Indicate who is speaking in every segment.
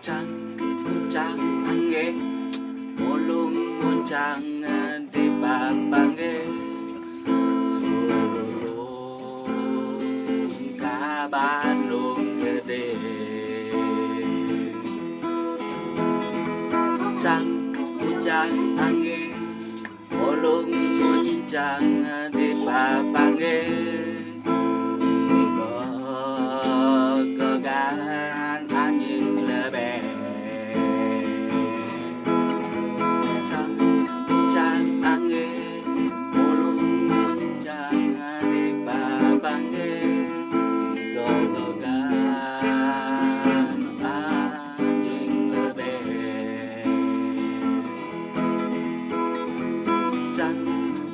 Speaker 1: Puncang angge mulung muncang di papangge sulung ka Bandung gede. Puncang angge mulung muncang di papangge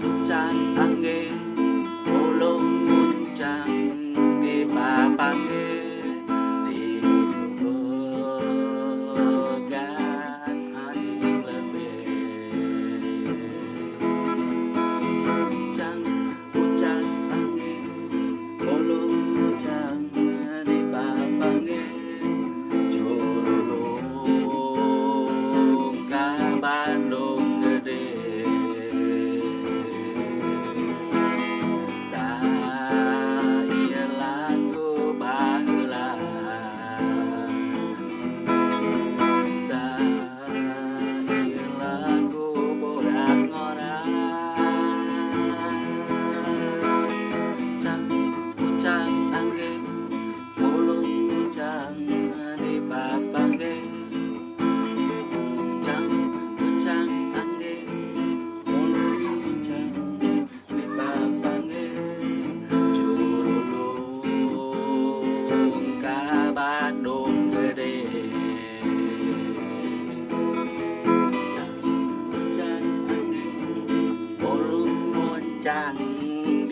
Speaker 1: Puncang angge mulung muncang di papangge di bogan angin lebih. Puncang angge mulung muncang di papangge julung ka Bandung gede.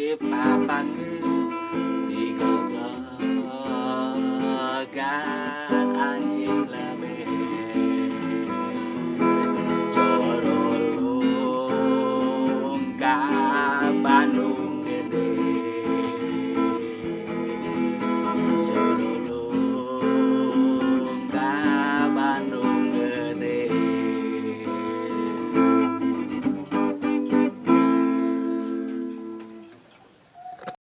Speaker 1: Di papangge